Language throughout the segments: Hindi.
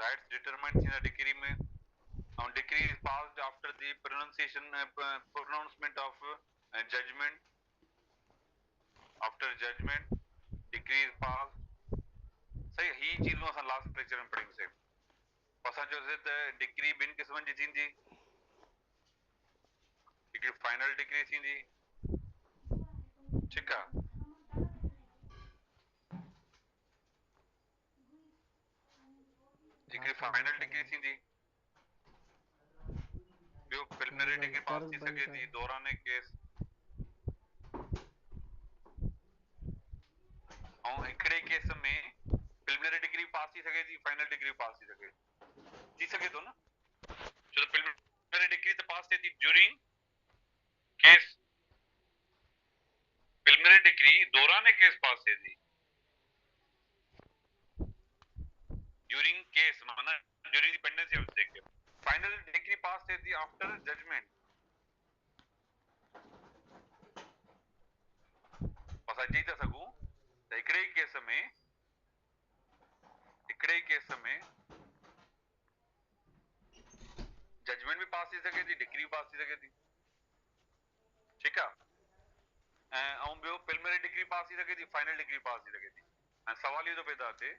rights determined in a decree में decree is passed after the pronouncement of judgment. After judgment decree is passed. सही ही चीज में असां लास्ट लेक्चर में पढ़ी से असां जो है त डिक्री ॿिनि क़िस्मनि जी थींदी हिकिड़ी फाइनल डिक्री थींदी ठीकु आहे हिकिड़ी फाइनल डिक्री थींदी ॿियो प्रिलिमिनरी डिक्री पास थी सघे थी दौराने केस ऐं हिकिड़े केस में प्रिलिमिनरी डिग्री पास थी सके थी फाइनल डिग्री पास थी सके थो न छो त प्रिलिमिनरी डिग्री त पास थिए थी ड्यूरिंग केस प्रिलिमिनरी डिग्री दौरान केस पास थिए थी ड्यूरिंग केस माना during dependency of the case final degree पास थिए थी आफ्टर जजमेंट असां चई था सघूं त हिकिड़े ई केस में जजमेंट भी पास थी सके थी डिग्री पास थी सके थी ठीक है ऐं ॿियो प्रिलिमिनरी डिग्री पास थी सके थी फाइनल डिग्री पास थी सके थी ऐं सवाल इहो थो पैदा थिए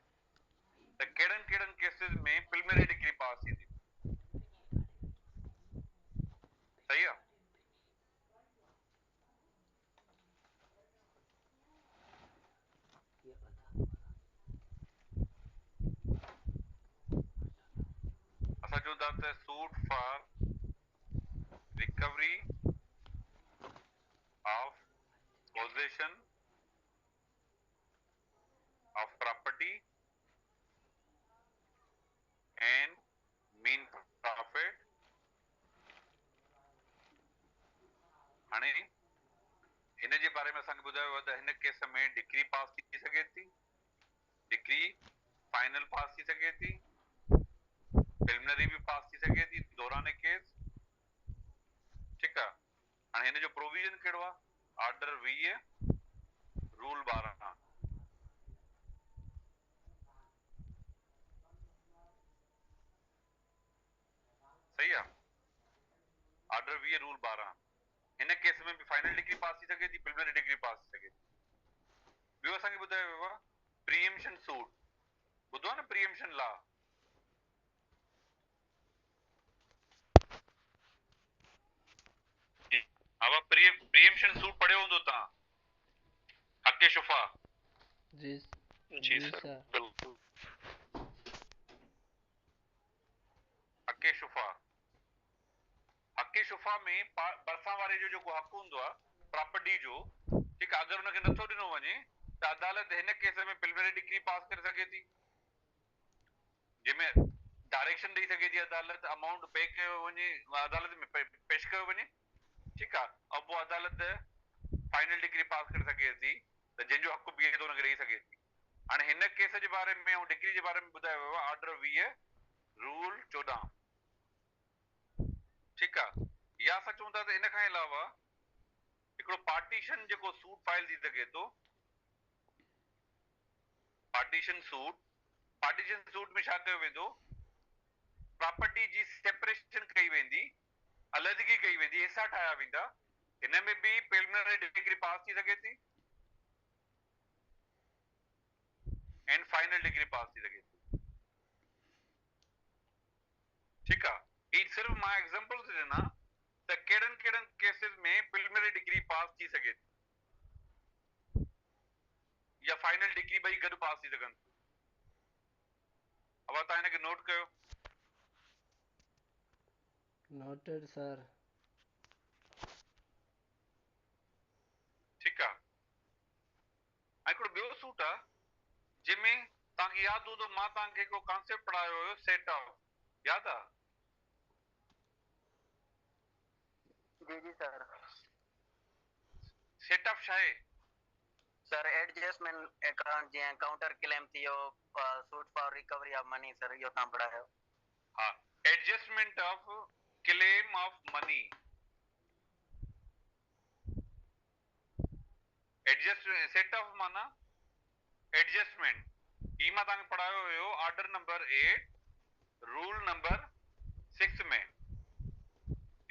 त कहिड़नि केसेस में प्रिलिमिनरी डिग्री पास थी थी सही आहे असां चऊं था त suit for recovery of possession of property and mean profit हाणे हिन जे बारे में असांखे ॿुधायो त हिन केस में डिग्री पास थी सघे थी डिग्री फाइनल पास थी सघे थी प्रिलिमिनरी भी पास थी सघे थी दौरान केस ठीक आहे हाणे हिन जो प्रोविजन कहिड़ो आहे ऑर्डर 20 रूल 12 सही आहे ऑर्डर 20 रूल 12 हिन केस में भी फाइनल डिग्री पास थी सघे थी प्रिलिमिनरी डिग्री पास थी सघे थी ॿियो असांखे ॿुधायो वियो आहे प्रीएम्पशन सूट ॿुधो आहे न प्रीएम्पशन लॉ अब प्रीएम्पशन सूट पढ़ियो हूंदो तव्हां हक़ शुफा जी सर बिल्कुल हक़ शुफा में बरसां वारे जो जेको हक़ हूंदो आहे प्रॉपर्टी जो ठीकु आहे अगरि हुनखे नथो ॾिनो वञे त अदालत हिन केस में प्रिलिमिनरी डिग्री पास करे सघे थी जंहिंमें डायरेक्शन ॾेई सघे थी अदालत अमाउंट पे कयो वञे अदालत में पेश कयो वञे ठीकु आहे ऐं पोइ अदालत फाइनल डिग्री पास करे सघे थी त जंहिंजो हक़ बीहे थो हुनखे ॾेई सघे थी हाणे हिन केस जे बारे में ऐं डिग्री जे बारे में ॿुधायो वियो आहे ऑर्डर 20 रूल 14 ठीकु आहे या असां चऊं था त इन खां अलावा हिकिड़ो पार्टीशन जेको सूट फाइल थी सघे थो पार्टीशन सूट में छा कयो वेंदो प्रॉपर्टी जी सेपरेशन कई वेंदी अलॻि कई वेंदी हिसा ठाहिया वेंदा हिन में भी प्रिलिमिनरी डिग्री पास थी सघे थी एंड फाइनल डिग्री पास थी सघे थी ठीकु आहे ही सिर्फ़ मां एग्जांपल थो ॾियां त कहिड़नि केसेस में प्रिलिमिनरी डिग्री पास थी सघे थी या फाइनल डिग्री ॿई गॾु पास थी सघनि अब तव्हां हिनखे नोट कयो नोटेड सर ठीकु आहे हिकिड़ो ॿियो सूट आहे जंहिंमें तव्हांखे यादि हूंदो मां तव्हांखे हिकिड़ो कॉन्सेप्ट पढ़ायो हुयो सेट ऑफ यादि आहे जी सर सेट ऑफ छा आहे सर एडजस्टमेंट अकाउंट जीअं काउंटर क्लेम थियो suit for recovery of money sir इहो तव्हां पढ़ायो हा adjustment of claim of money adjustment set of माना एडजस्टमेंट ही मां तव्हांखे पढ़ायो हुयो ऑर्डर नंबर 8 रूल नंबर 6 में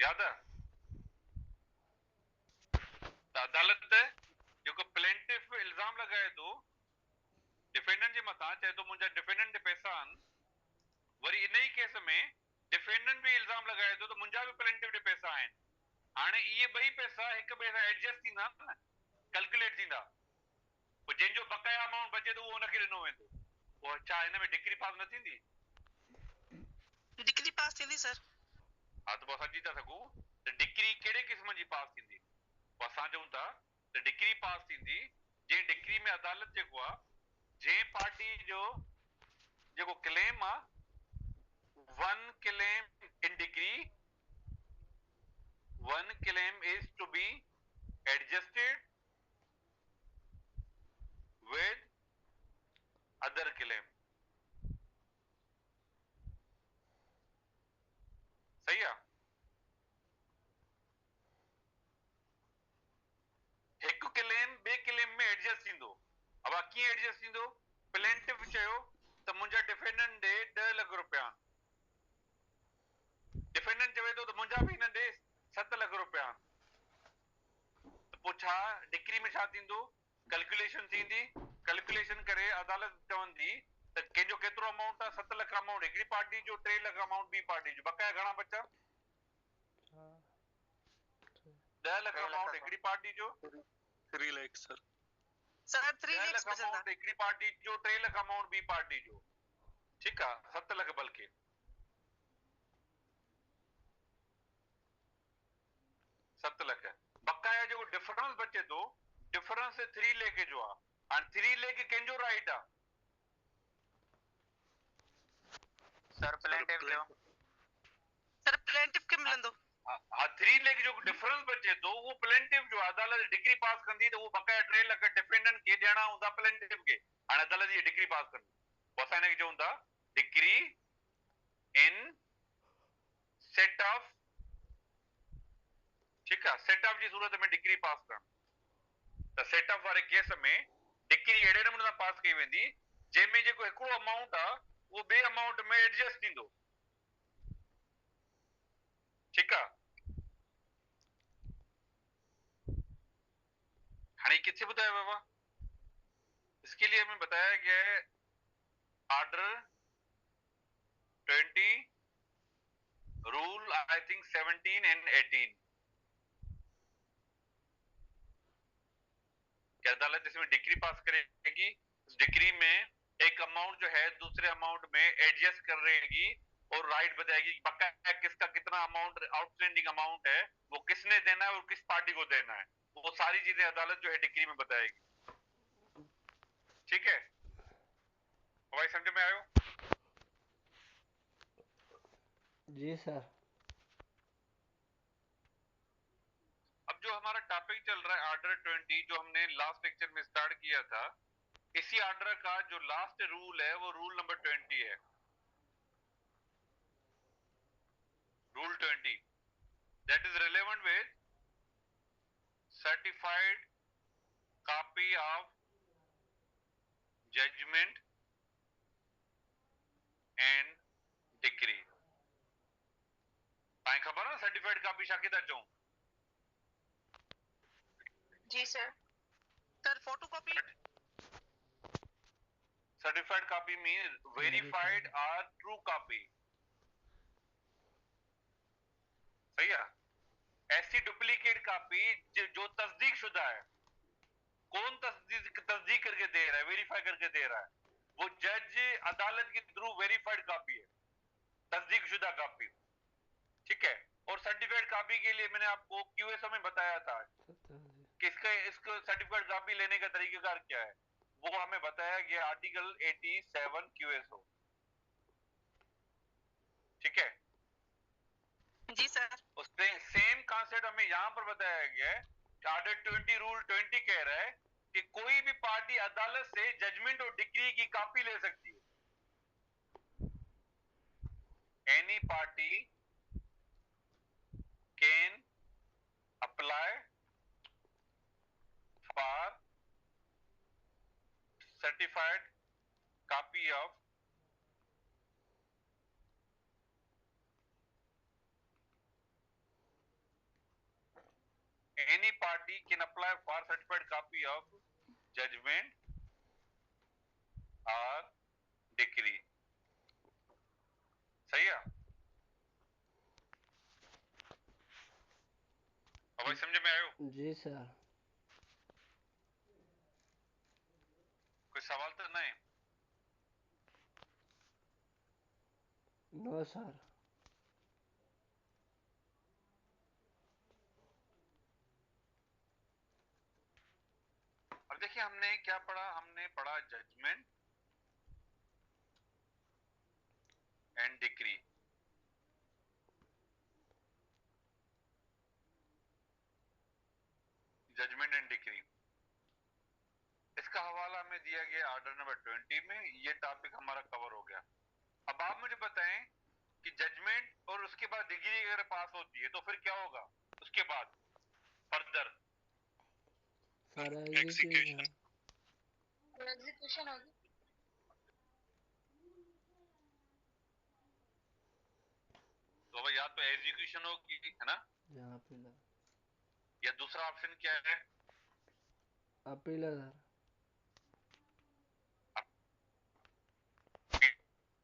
याद है अदालत जेको प्लेंटिफ इल्जाम लगाए थो डिफेंडेंट जे मथां चए थो मुंहिंजा डिफेंडेंट पैसा आहिनि वरी इन ई केस में डिफेंडेंट भी इल्जाम लगाए थो त मुंहिंजा भी प्लेंटिफ जे पैसा आहिनि हाणे इहे ॿई पैसा हिक ॿिए सां एडजस्ट थींदा न कैलकुलेट थींदा पोइ जंहिंजो बकाया अमाउंट बचे थो उहो हुनखे ॾिनो वेंदो पोइ छा हिन में डिक्री पास न थींदी डिक्री पास थींदी सर हा त पोइ असां चई था सघूं त डिक्री कहिड़े क़िस्म जी पास थींदी पोइ असां चऊं था त डिक्री पास थींदी जंहिं डिक्री में अदालत जेको आहे जंहिं पार्टी जो जेको क्लेम आहे one claim in decree one claim is to be adjusted with other claim सही आहे हिकु क्लेम ॿिए क्लेम में एडजस्ट थींदो अब कीअं एडजस्ट थींदो प्लेंटिफ चयो त मुंहिंजा डिफेंडेंट ॾे 10 लख रुपया डिफेंडेंट चवे थो त मुंहिंजा बि हिन ॾे 7 लख रुपया त पोइ छा डिक्री में छा थींदो कैलकुलेशन थींदी कैलकुलेशन करे अदालत चवंदी त कंहिंजो केतिरो अमाउंट आहे 7 लख अमाउंट हिकिड़ी पार्टी जो 3 लख अमाउंट ॿी पार्टी जो बकाया घणा बचा 10 लख अमाउंट हिकिड़ी पार्टी जो 3 लाख सर 3 10 lakhs लख बचंदा अमाउंट हिकिड़ी पार्टी जो 3 लख अमाउंट ॿी पार्टी जो ठीकु आहे 7 लख बल्कि 7 लख बकाया जेको डिफरेंस बचे थो डिफरेंस 3 लेख जो आहे हाणे 3 लेख कंहिंजो राइट आहे सर प्लेंटिफ जो सर प्लेंटिफ खे मिलंदो हा 3 लेख जो डिफरेंस बचे थो उहो प्लेंटिफ जो अदालत डिग्री पास कंदी त उहो बकाया 3 लख डिफेंडेंट खे ॾियणा हूंदा प्लेंटिफ खे हाणे अदालत जी डिग्री पास कंदी पोइ असां हिनखे चऊं था डिग्री इन सेट ऑफ ठीकु आहे सेट ऑफ जी सूरत में डिग्री पास करणु त सेट ऑफ वारे केस में डिग्री अहिड़े नमूने सां पास कई वेंदी जंहिंमें जेको हिकिड़ो अमाउंट आहे उहो ॿिए अमाउंट में एडजस्ट थींदो ठीक है हानि किससे बताया बाबा इसके लिए हमें बताया गया है order 20 rule I think 17 and 18 कि अदालत इसमें डिक्री पास करेगी डिक्री में एक अमाउंट जो है दूसरे अमाउंट में एडजस्ट कर रहेगी और राइट बताएगी बकाया किसका कितना अमाउंट आउटस्टैंडिंग अमाउंट है वो किसने देना है और किस पार्टी को देना है वो सारी चीजें अदालत जो है डिक्री में बताएगी ठीक है भाई समझ में आयो जी सर अब जो हमारा टॉपिक चल रहा है ऑर्डर 20 जो हमने लास्ट लेक्चर में स्टार्ट किया था इसी ऑर्डर का जो लास्ट रूल है वो रूल नंबर 20 है rule 20 that is relevant with certified copy of judgment and decree पाए खबर है सर्टिफाइड कॉपी छा था चऊं जी sir photocopy certified copy means verified or true copy सही है ऐसी डुप्लीकेट कॉपी जो तस्दीक शुदा है कौन तस्दीक करके दे रहा है वेरीफाई करके दे रहा है वो जज अदालत के थ्रू वेरीफाइड कॉपी है तस्दीक शुदा कॉपी ठीक है और सर्टिफाइड कॉपी के लिए मैंने आपको क्यूएसओ में बताया था कि इसको सर्टिफाइड कॉपी लेने का तरीकेकार क्या है वो हमें बताया गया आर्टिकल 87 क्यूएसओ ठीक है जी सर उससे सेम कॉन्सेप्ट हमें यहाँ पर बताया गया है कि ऑर्डर 20 रूल 20 कह रहा है कि कोई भी पार्टी अदालत से जजमेंट और डिक्री की कॉपी ले सकती है any party can apply for certified copy of any party can apply for certified copy of judgment or decree. सही है? अब भाई समझ में आयो? जी सर। कोई सवाल तो नहीं? No sir. अब देखिए हमने क्या पढ़ा, हमने पढ़ा judgement and decree. Judgement and decree, इसका हवाला हमें दिया गया ऑर्डर नंबर 20 में। ये टॉपिक हमारा कवर हो गया। अब आप मुझे बताएं कि जजमेंट और उसके बाद डिग्री अगर पास होती है तो फिर क्या होगा उसके बाद फर्दर? Sir execution. एग्जीक्यूशन होगी। तो भाई या तो एग्जीक्यूशन होगी, है ना, यहाँ अपील है। या दूसरा ऑप्शन क्या है? अपील है सर।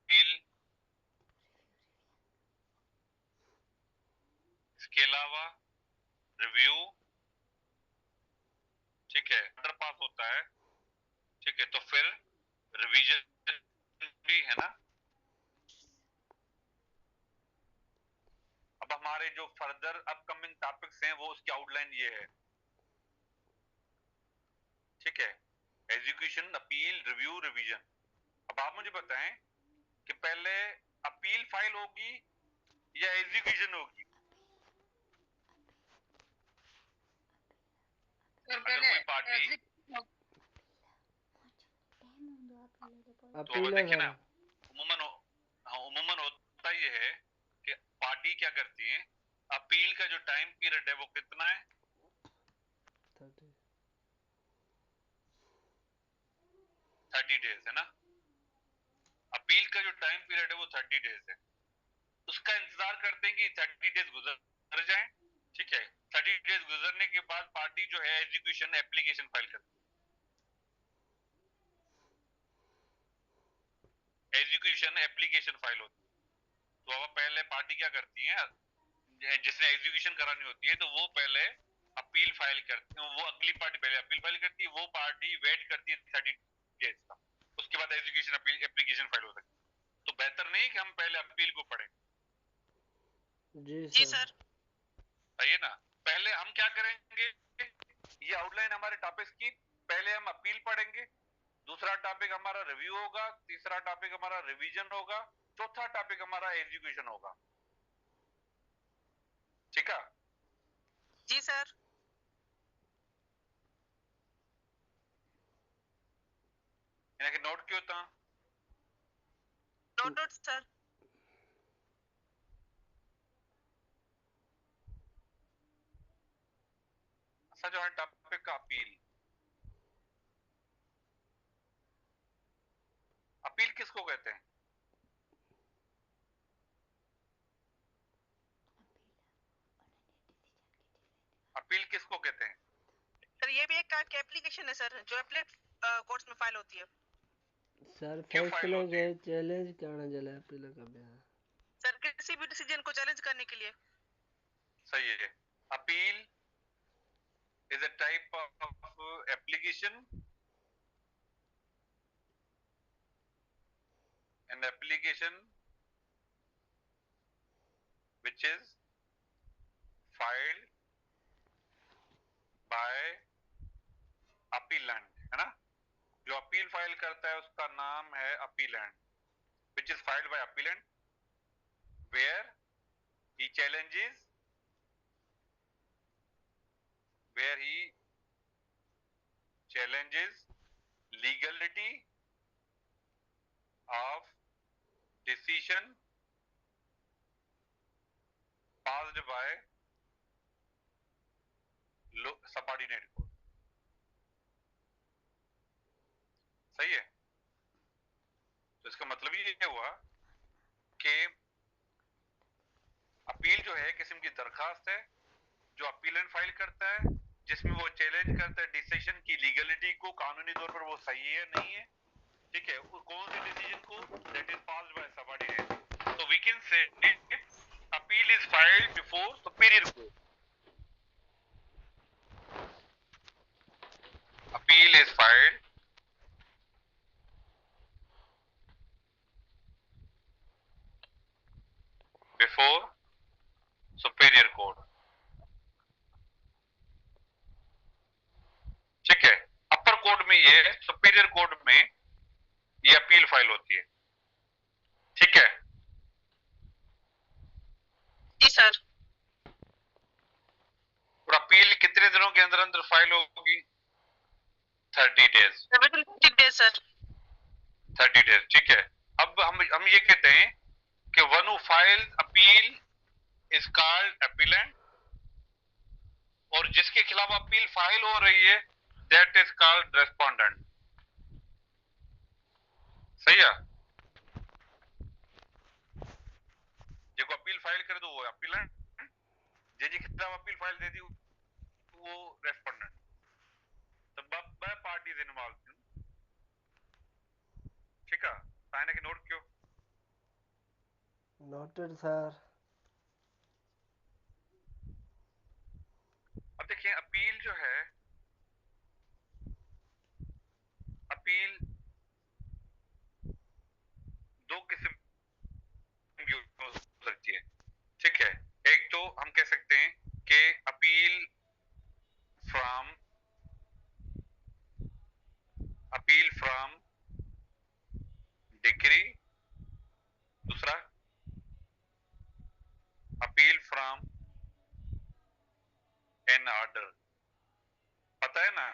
अपील। इसके अलावा रिव्यू। ठीक है, ऑर्डर पास होता है, ठीक है, तो फिर रिवीजन भी है ना। अब हमारे जो फर्दर अपकमिंग टॉपिक्स हैं वो उसकी आउटलाइन ये है, ठीक है, एग्जीक्यूशन, अपील, रिव्यू, रिवीजन। अब आप मुझे बताएं कि पहले अपील फाइल होगी या एग्जीक्यूशन होगी? अगर कोई पार्टी, तो अब अपील है देखिए सर। ना, उमूमन हाँ, उमूमन होता ये है कि पार्टी क्या करती है, अपील का जो टाइम पीरियड है वो कितना है? 30। 30 डेज है ना। अपील का जो टाइम पीरियड है वो 30 डेज है। उसका इंतजार करते हैं कि 30 डेज गुजर जाए, ठीक है। 30 डेज गुजरने के बाद पार्टी जो है एग्जीक्यूशन एप्लीकेशन फाइल करती है, एग्जीक्यूशन एप्लीकेशन फाइल होती है। तो अब पहले पार्टी क्या करती है, जिसने एग्जीक्यूशन करानी होती है तो वो पहले अपील फाइल करती है, वो अगली पार्टी पहले अपील फाइल करती है, वो पार्टी वेट करती है 30 डेज का, उसके बाद एग्जीक्यूशन अपील एप्लीकेशन फाइल हो सकती है। तो बेहतर नहीं कि हम पहले अपील को पढ़ें? जी सर। सही है ना। पहले हम क्या करेंगे, ये आउटलाइन हमारे टॉपिक्स की, पहले हम अपील पढ़ेंगे, दूसरा टॉपिक हमारा रिव्यू होगा, तीसरा टॉपिक हमारा रिवीजन होगा, चौथा टॉपिक हमारा एग्जीक्यूशन होगा। ठीक है? जी सर। यानी कि नोट क्यों था? Noted sir. अच्छा, जो है टॉपिक का अपील, अपील किसको कहते हैं? अपील किसको कहते हैं? सर ये भी एक टाइप की एप्लीकेशन है सर, जो एप्लेट कोर्ट्स में फाइल होती है। सर क्यों फाइल फैसले होती के है? चैलेंज करना चला अपील का बयान। सर किसी भी डिसीजन को चैलेंज करने के लिए। सही है। Appeal is a type of application, an application which is filed by appellant, है ना। जो अपील फाइल करता है उसका नाम है appellate, which is filed by appellant where he challenges, where he challenges legality of decision passed by subordinate court। सही है। तो इसका मतलब ये हुआ कि अपील जो है किस्म की दरखास्त है जो अपीलेंट फाइल करता है, जिसमें वो चैलेंज करता है डिसीजन की लीगलिटी को, कानूनी तौर पर वो सही है नहीं है, ठीक है, वो कौन से डिसीजन को, that is passed by subordinate. तो we can say appeal is filed before superior court, appeal is filed before superior court, ठीक है। अपर कोर्ट में ये, सुपीरियर कोर्ट में ये अपील फाइल होती है, ठीक है। जी सर। और अपील कितने दिनों के अंदर अंदर फाइल होगी? 30 डेज। 50 days sir. 30 डेज, ठीक है। अब हम ये कहते हैं कि one who files appeal is called appellate, और जिसके खिलाफ अपील फाइल हो रही है दैट इज कॉल्ड रेस्पोंडेंट। सही है। जो अपील फाइल करे तो वो अपीलेंट, जिसके खिलाफ अपील फाइल दे दी वो रेस्पोंडेंट। तो both parties involved, ठीक है। साइन के नोट क्यों? Noted sir. अब देखिए अपील जो है, अपील दो किस्म की हो सकती है, ठीक है। एक तो हम कह सकते हैं कि अपील फ्रॉम डिक्री, दूसरा अपील फ्रॉम एन ऑर्डर। पता है ना,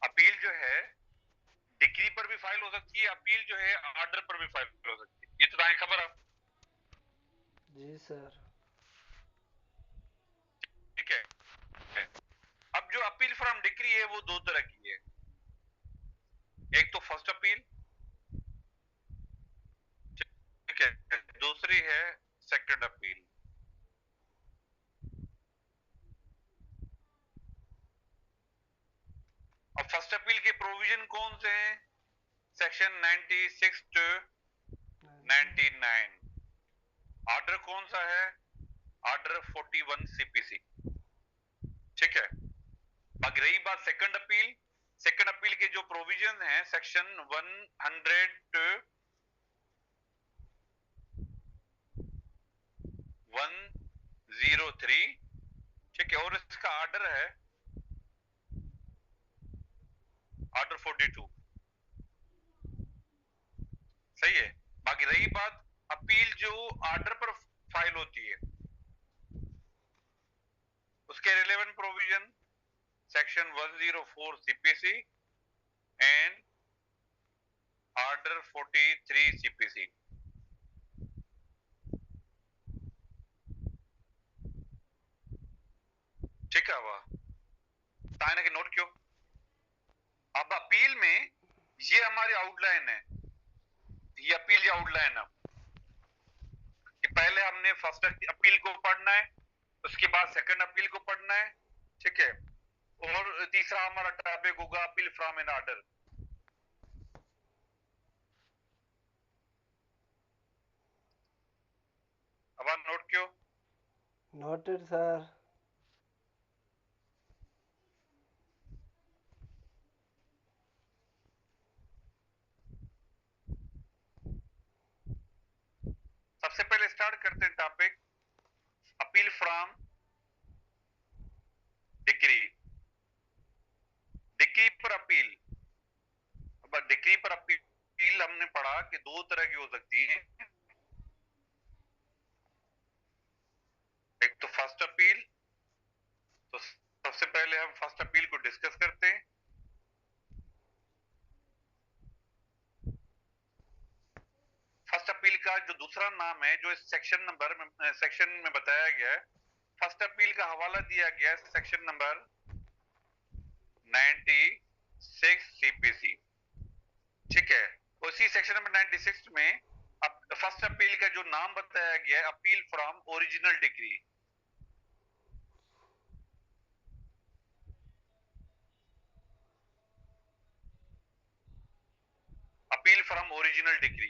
अपील जो है डिक्री पर भी फाइल हो सकती है, अपील जो है ऑर्डर पर भी फाइल हो सकती है, ये तो तुम्हें खबर है। जी सर। ठीक है। अब जो अपील फ्रॉम डिक्री है वो दो तरह की है, एक तो फर्स्ट अपील, ठीक है, दूसरी है सेकंड अपील। अब फर्स्ट अपील के प्रोविजन कौन से हैं? Section 96 to 99। ऑर्डर कौन सा है? ऑर्डर 41 सीपीसी, ठीक है। बाकी रही बात सेकंड अपील, सेकंड अपील के जो प्रोविजन हैं सेक्शन 100 टू 103, ठीक है, और इसका ऑर्डर है ऑर्डर 42, सही है। बाकी रही बात अपील जो ऑर्डर पर फाइल होती है, उसके relevant provision section 104 CPC and order 43 CPC, ठीक है। वह ताने के नोट क्यों? अब अपील में ये हमारी आउटलाइन है, ये अपील या आउटलाइन है कि पहले हमने फर्स्ट अपील को पढ़ना है, उसके बाद सेकंड अपील को पढ़ना है, ठीक है, और तीसरा हमारा टॉपिक होगा अपील फ्रॉम एन ऑर्डर। अब आप नोट क्यों? Noted sir. सबसे पहले स्टार्ट करते हैं topic appeal from decree. Decree पर अपील, अब डिक्री पर अपील हमने पढ़ा कि दो तरह की हो सकती है, एक तो फर्स्ट अपील। तो सबसे पहले हम फर्स्ट अपील को डिस्कस करते हैं। फर्स्ट अपील का जो दूसरा नाम है, जो इस सेक्शन में बताया गया है, फर्स्ट अपील का हवाला दिया गया है सेक्शन नंबर 96 सीपीसी, ठीक है। उसी सेक्शन नंबर 96 में फर्स्ट अपील का जो नाम बताया गया है appeal from original decree, appeal from original decree.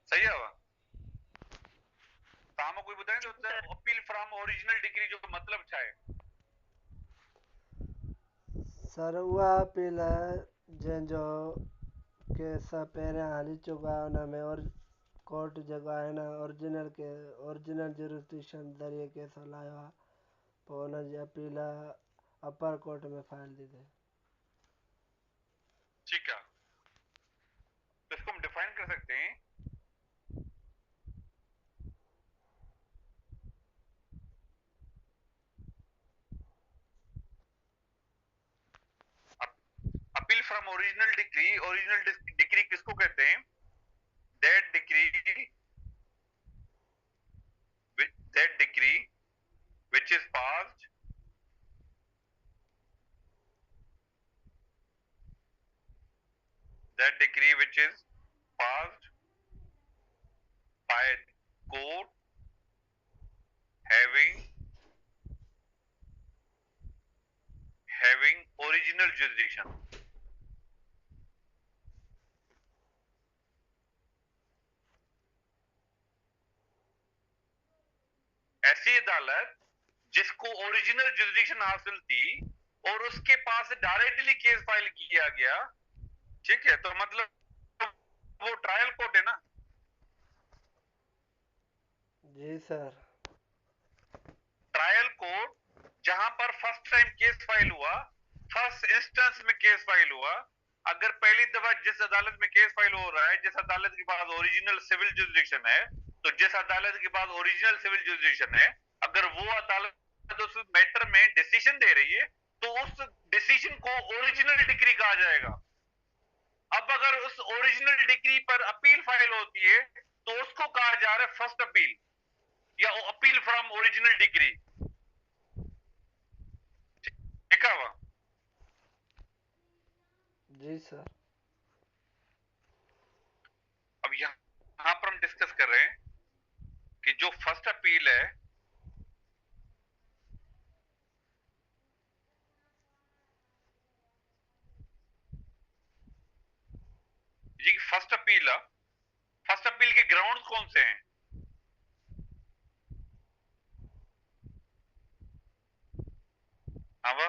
सही है वह तव्हां कोई ॿुधाईंदो त अपील फ्रॉम ओरिजिनल डिक्री जो मतलब छा आहे? सर उहा अपील आहे जंहिंजो केस पहिरियां हली चुको आहे हुन में और कोर्ट जेको आहे न ओरिजिनल जुरिस्डिक्शन ज़रिए केस हलायो आहे पोइ हुनजी अपील अपर कोर्ट में फाइल थी थिए। ठीक है, तो इसको हम डिफाइन कर सकते हैं अपील फ्रॉम ओरिजिनल डिक्री किसको कहते हैं? That decree which is passed by court having original jurisdiction। ऐसी अदालत जिसको ओरिजिनल जुरिस्डिक्शन हासिल थी और उसके पास डायरेक्टली केस फाइल किया गया, ठीक है, तो मतलब वो ट्रायल कोर्ट है ना। जी सर। ट्रायल कोर्ट जहां पर फर्स्ट टाइम केस फाइल हुआ, फर्स्ट इंस्टेंस में केस फाइल हुआ, अगर पहली दफा जिस अदालत में केस फाइल हो रहा है, जिस अदालत के पास ओरिजिनल सिविल जुरिस्डिक्शन है, तो जिस अदालत के पास ओरिजिनल सिविल जुरिस्डिक्शन है, अगर वो अदालत उस मैटर में डिसीजन दे रही है तो उस डिसीजन को ओरिजिनल डिक्री कहा जाएगा। अब अगर उस ओरिजिनल डिक्री पर अपील फाइल होती है तो उसको कहा जा रहा है फर्स्ट अपील या अपील फ्रॉम ओरिजिनल डिक्री। ठीक है वह? जी सर। अब यहां पर हम डिस्कस कर रहे हैं कि जो फर्स्ट अपील है जी, फर्स्ट अपील के ग्राउंड्स कौन से हैं? हाँ वह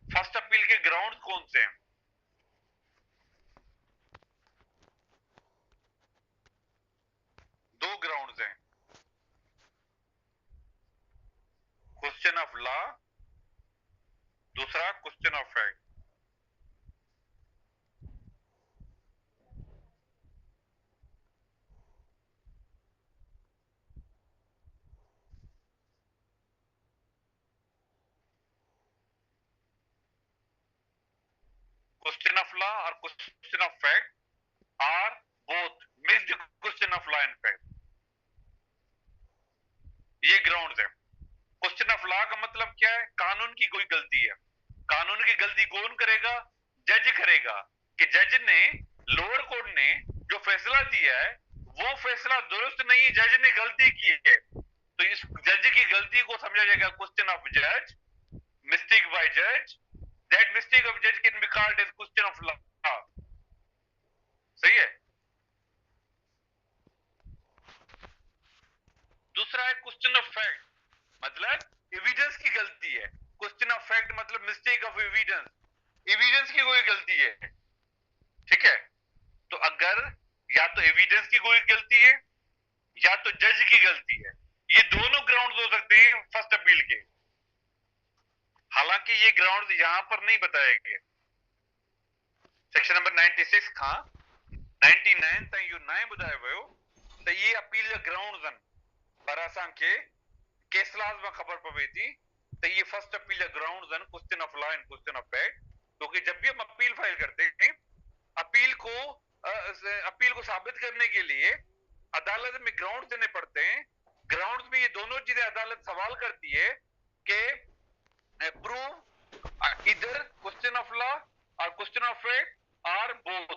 फर्स्ट अपील के ग्राउंड्स कौन से हैं? दो ग्राउंड्स हैं, क्वेश्चन ऑफ लॉ, दूसरा question of fact. Question of law और question of fact are both mixed question of law and fact. ये ग्राउंड्स है। क्वेश्चन ऑफ लॉ का मतलब क्या है? कानून की कोई गलती है, कानून की गलती कौन करेगा? जज करेगा कि जज ने, लोअर कोर्ट ने जो फैसला दिया है वो फैसला दुरुस्त नहीं, जज ने गलती की है, तो इस जज की गलती को समझा जाएगा क्वेश्चन ऑफ जज, मिस्टेक बाय जज। दैट मिस्टेक ऑफ जज can be called as question of law. सही है। दूसरा है क्वेश्चन ऑफ फैक्ट, मतलब एविडेंस की गलती है। क्वेश्चन ऑफ फैक्ट मतलब मिस्टेक ऑफ एविडेंस, एविडेंस की कोई गलती है। ठीक है, तो अगर या तो एविडेंस की कोई गलती है या तो जज की गलती है, ये दोनों ग्राउंड्स हो सकते हैं फर्स्ट अपील के। हालांकि ये ग्राउंड्स यहां पर नहीं बताए गए। सेक्शन नंबर 96 खां 99 ताईं इहो न ॿुधायो वियो त ये अपील जा ग्राउंड्स आहिनि, पर असांखे केसलास में खबर पवे थी तो ये फर्स्ट अपील या ग्राउंड्स हैं question of law and question of fact. क्योंकि जब भी हम अपील फाइल करते हैं, अपील को साबित करने के लिए अदालत में ग्राउंड देने पड़ते हैं। ग्राउंड्स में ये दोनों चीजें अदालत सवाल करती है कि प्रूव इधर क्वेश्चन ऑफ लॉ और question of fact are both.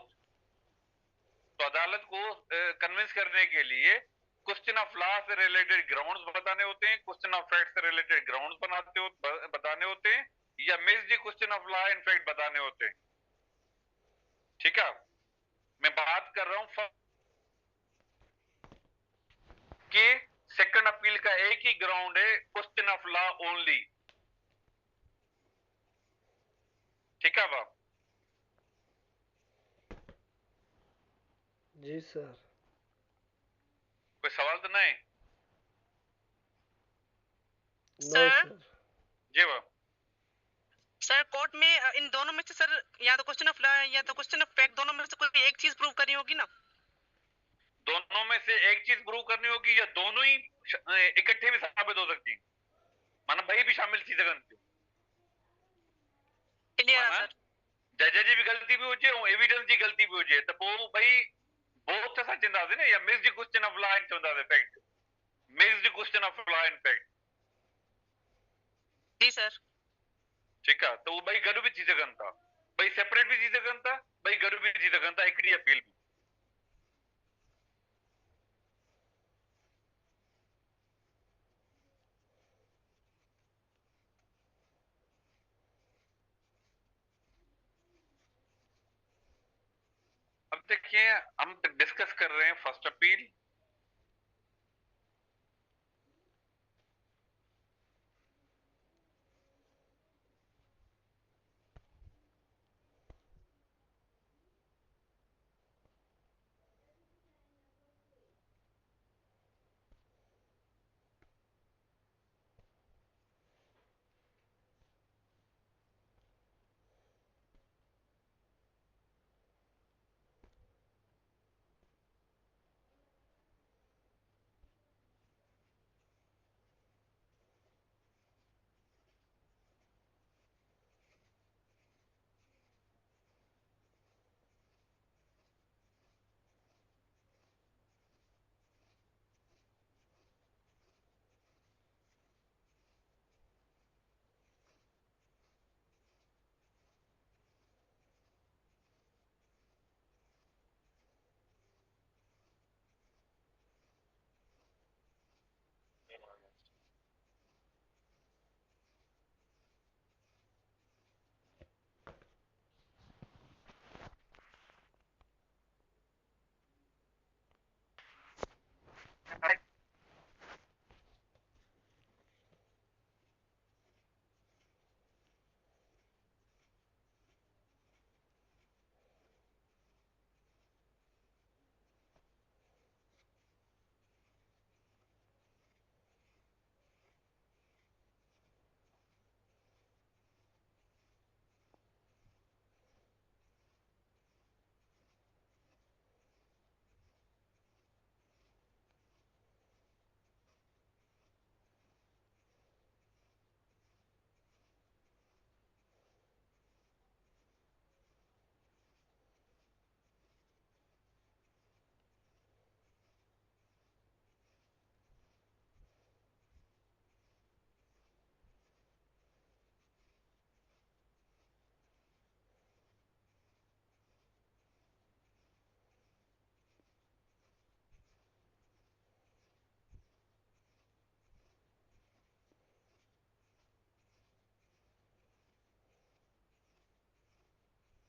तो अदालत को कन्विंस करने के लिए क्वेश्चन ऑफ लॉ से रिलेटेड ग्राउंड्स बताने होते हैं, क्वेश्चन ऑफ फैक्ट से रिलेटेड ग्राउंड्स बताने होते हैं, या mixed question of law and fact बताने होते हैं। ठीक है, मैं बात कर रहा हूं कि सेकंड अपील का एक ही ग्राउंड है, क्वेश्चन ऑफ लॉ ओनली। ठीक है बाप? जी सर। कोई सवाल तो नहीं? No sir sir. जी बाप। सर कोर्ट में इन दोनों में से सर या तो क्वेश्चन ऑफ लॉ या तो क्वेश्चन ऑफ फैक्ट, दोनों में से कोई एक चीज प्रूव करनी होगी ना? दोनों में से एक चीज प्रूव करनी होगी या दोनों ही इकट्ठे भी साबित हो सकती है, माना भाई भी शामिल थी सघन थी। क्लियर है माना सर? जज जी भी गलती भी हुजे ऐं एविडेंस जी गलती भी हुजे त पोइ भई बोथ असां चवंदासीं न, या mixed question of law and चवंदासीं fact, mixed question of law and fact. जी सर। ठीक है, तो वो ॿई गॾु बि थी सघनि था, ॿई सेपरेट भी थी सघनि था, ॿई गॾु भी थी सघनि था, हिकिड़ी अपील भी। अब देखिए हम डिस्कस कर रहे हैं फर्स्ट अपील।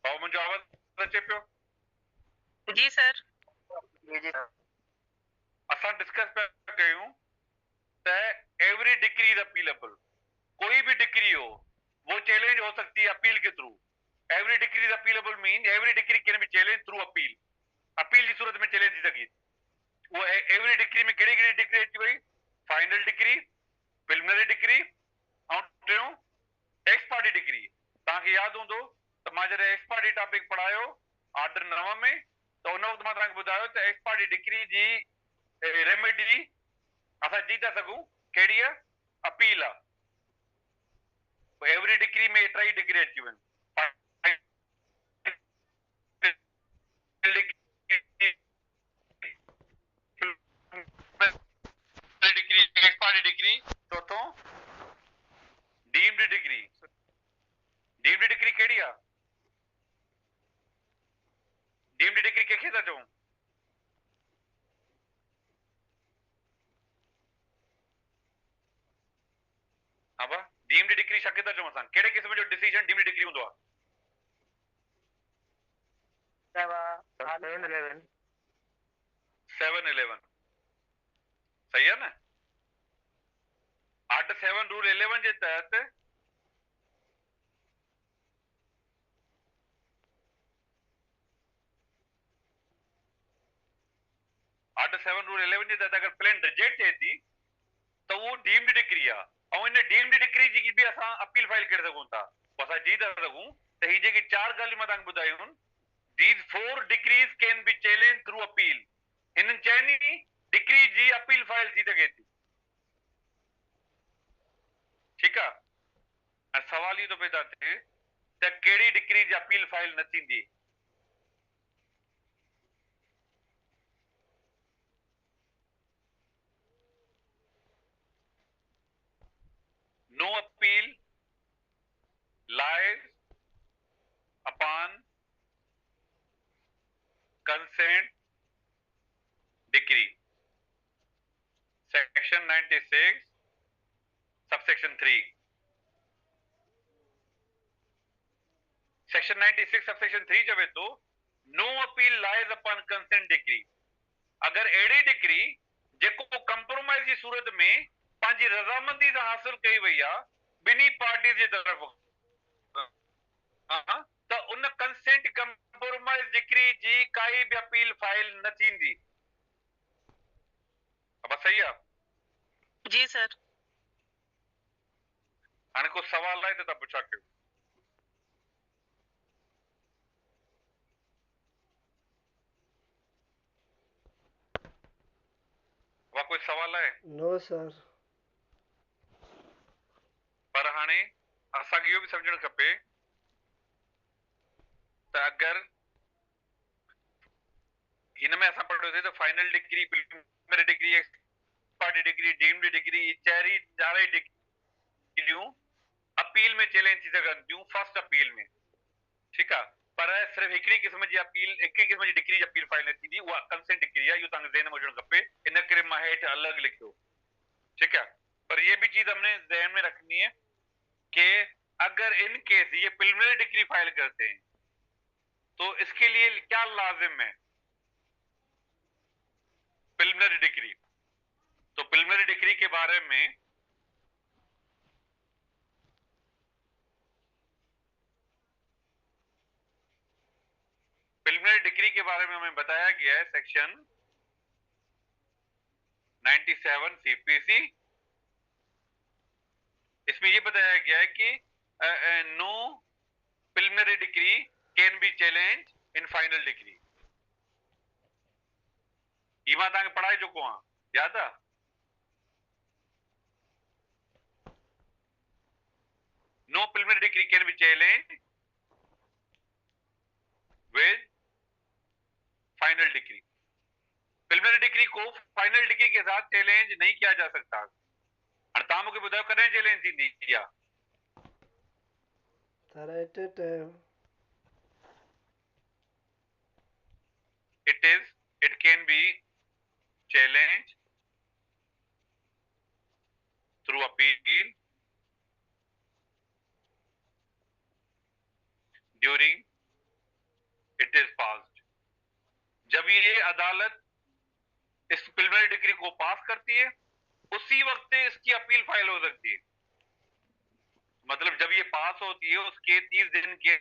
और मुझे आवाज अचे पियो? जी सर। जी जी सर। असां डिस्कस पिया कयूं त एवरी डिक्री इज अपीलेबल। कोई भी डिक्री हो वो चैलेंज हो सकती है अपील के through. Every decree is appealable mean every decree can be challenge through appeal. Appeal की सूरत में चैलेंज थी सघे। वो एवरी डिक्री में कहिड़ी कहिड़ी डिक्री अची वई? फाइनल डिक्री, प्रिलिमिनरी डिक्री ऐं टियों एक्स पार्टी डिक्री। तव्हांखे यादि हूंदो त मां जॾहिं एक्स पार्टी टॉपिक पढ़ायो ऑर्डर 9 में, त उन वक़्तु मां तव्हांखे ॿुधायो त एक्स पार्टी डिक्री जी रेमेडी असां ॾेई था सघूं। कहिड़ी आहे? अपील आहे। एवरी डिक्री में टई डिक्री अची वञे। डिग्री, एक्सपायरी डिग्री, चौथों डीम्ड डिग्री। डीम्ड डिग्री कहिड़ी आहे? डीम्ड डिग्री कंहिंखे था चऊं? हा बा, डीम्ड डिग्री छाखे था चऊं असां? कहिड़े क़िस्म जो डिसीजन डीम्ड डिग्री हूंदो आहे? 7-11 7-11 सही है ना 8-7 रूल 11 के तहत 8-7 रूल 11 के तहत अगर प्लेन रिजेक्ट है थी तो वो डीम्ड डिक्री आ और इन डीम्ड डिक्री जी की भी असां अपील फाइल कर सकूं था असां जी था सकूं त ही जेकी चार ॻाल्हियूं मां तव्हांखे ॿुधायूं these 4 decrees can be challenged through appeal इन्हनि चइनी डिक्री जी अपील फाइल थी सघे थी ठीकु आहे ऐं सवाल इहो थो पैदा थिए त कहिड़ी डिक्री जी अपील फाइल न थींदी no appeal lies upon consent decree section 96 subsection 3 section 96 subsection 3 चवे तो no appeal lies upon consent decree अगर अहिड़ी डिक्री जेको कंप्रोमाइज जी सूरत में पंहिंजी रज़ामंदी सां हासिल कई वई आहे ॿिन्ही पार्टी जी तरफ़ त उन कंसेंट कंप्रोमाइज डिक्री जी काई बि अपील फाइल न थींदी बस सही आहे जी सर हाणे को सवाल आहे त तव्हां पुछा कयो वा कोई सवाल आहे नो सर पर हाणे असांखे इहो बि सम्झणु खपे त अगरि हिन में असां पढ़ियोसीं त final degree preliminary degree expert degree deemed degree चारई डिग्रियूं अपील में चैलेंज थी सघनि थियूं फर्स्ट अपील में ठीकु आहे पर सिर्फ़ु हिकिड़ी क़िस्म जी अपील हिकिड़ी क़िस्म जी डिग्री जी अपील फाइल न थींदी उहा कंसेंट डिग्री आहे इहो तव्हांखे ज़हन में हुजणु खपे इन करे मां हेठि अलॻि लिखियो ठीक है पर ये भी चीज हमने ध्यान में रखनी है कि अगर इन केस ये प्रिलिमिनरी डिग्री फाइल करते हैं तो इसके लिए क्या लाजिम है प्रिलिमिनरी डिग्री तो प्रिलिमिनरी डिग्री के बारे में प्रिलिमिनरी डिग्री के बारे में हमें बताया गया है सेक्शन 97 सीपीसी इसमें ये बताया गया है कि no preliminary degree can be challenge in final degree ये मां तव्हांखे पढ़ाए चुको आहियां याद आहे no preliminary degree can be challenge with final degree preliminary degree को फाइनल डिग्री के साथ चैलेंज नहीं किया जा सकता तव्हां मूंखे ॿुधायो कॾहिं चैलेंज थींदी आहे sir at a time it can be challenged through appeal during it is passed जब ये अदालत इस प्रिलिमिनरी डिग्री को पास करती है उसी वक्त इसकी अपील फाइल हो सकती है मतलब जब ये पास होती है उसके 30 दिन के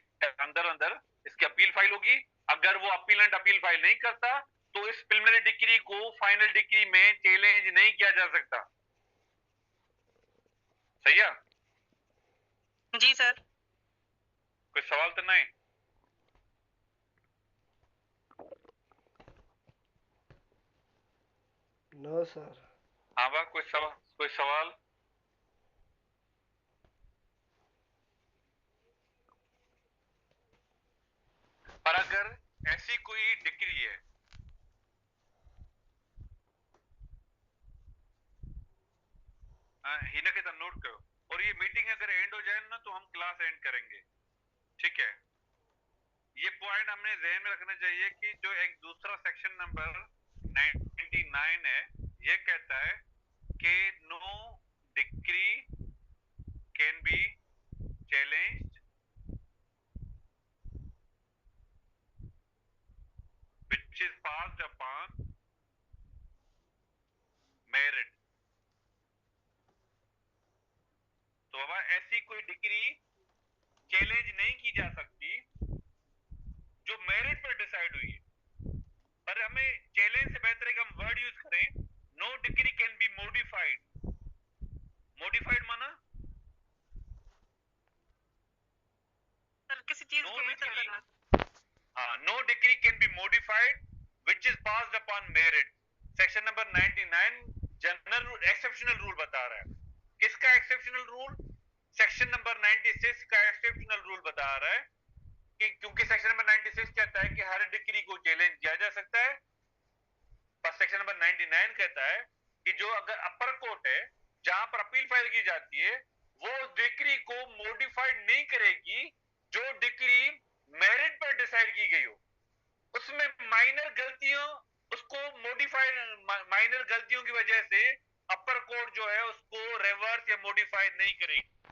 अंदर अंदर इसकी अपील फाइल होगी अगर वो अपीलेंट अपील फाइल नहीं करता तो इस प्रिलिमिनरी डिग्री को फाइनल डिग्री में चैलेंज नहीं किया जा सकता सही है जी सर कोई सवाल तो नहीं नो सर हाँ बा कोई सवाल पर अगर ऐसी कोई डिग्री है हिन के नोट करो और ये मीटिंग अगर एंड हो जाए ना तो हम क्लास एंड करेंगे ठीक है ये पॉइंट हमने ध्यान में रखना चाहिए कि जो एक दूसरा सेक्शन नंबर 99 है ये कहता है कि no degree can be challenged which is passed upon merit। तो बाबा ऐसी कोई डिक्री चैलेंज नहीं की जा सकती जो मेरिट पर डिसाइड हुई है। पर हमें चैलेंज से बेहतर है कि हम वर्ड यूज करें, no decree can be modified. Modified माना सर किसी चीज नो के डिक्री, करना। हाँ, no decree can be modified which is passed upon merit. Section number 99 general rule, exceptional rule बता रहा है। किसका एक्सेप्शनल रूल? सेक्शन नंबर 96 का एक्सेप्शनल रूल बता रहा है कि क्योंकि सेक्शन नंबर 96 कहता है कि हर डिक्री को चैलेंज किया जा सकता है, पर सेक्शन नंबर 99 कहता है कि जो अगर अपर कोर्ट है जहां पर अपील फाइल की जाती है वो डिक्री को मॉडिफाइड नहीं करेगी जो डिक्री मेरिट पर डिसाइड की गई हो। उसमें माइनर गलतियों, उसको मॉडिफाइड, माइनर गलतियों की वजह से अपर कोर्ट जो है उसको रिवर्स या मॉडिफाइड नहीं करेगी।